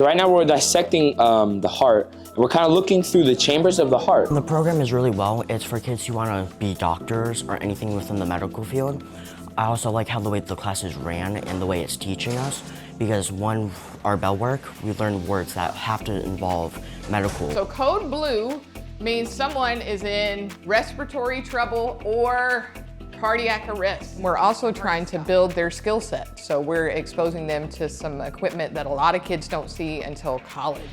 Right now we're dissecting the heart. We're kind of looking through the chambers of the heart. The program is really well. It's for kids who want to be doctors or anything within the medical field. I also like how the way the classes ran and the way it's teaching us, because our bell work, we learn words that have to involve medical. So code blue means someone is in respiratory trouble or cardiac arrest. We're also trying to build their skill set. So we're exposing them to some equipment that a lot of kids don't see until college.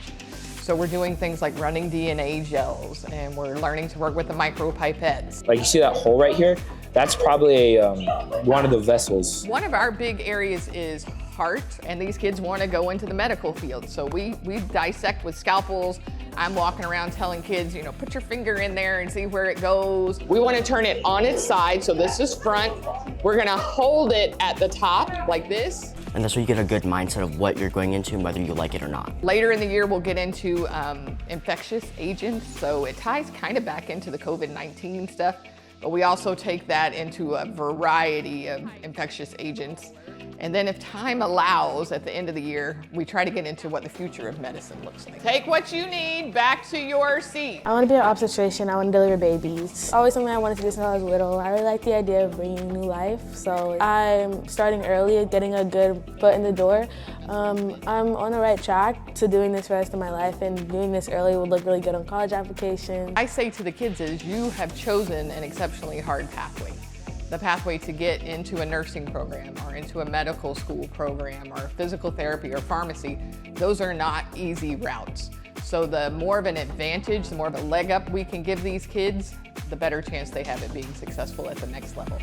So we're doing things like running DNA gels, and we're learning to work with the micropipettes. Like you see that hole right here? That's probably one of the vessels. One of our big areas is heart, and these kids want to go into the medical field. So we dissect with scalpels. I'm walking around telling kids, put your finger in there and see where it goes. We want to turn it on its side, so this is front. We're gonna hold it at the top like this. And that's where you get a good mindset of what you're going into and whether you like it or not. Later in the year, we'll get into infectious agents. So it ties kind of back into the COVID-19 stuff, but we also take that into a variety of infectious agents. And then if time allows, at the end of the year, we try to get into what the future of medicine looks like. Take what you need back to your seat. I want to be an obstetrician. I want to deliver babies. Always something I wanted to do since I was little. I really like the idea of bringing new life. So I'm starting early, getting a good foot in the door. I'm on the right track to doing this for the rest of my life, and doing this early would look really good on college applications. I say to the kids is you have chosen an exceptionally hard pathway. The pathway to get into a nursing program or into a medical school program or physical therapy or pharmacy, those are not easy routes. So the more of an advantage, the more of a leg up we can give these kids, the better chance they have at being successful at the next level.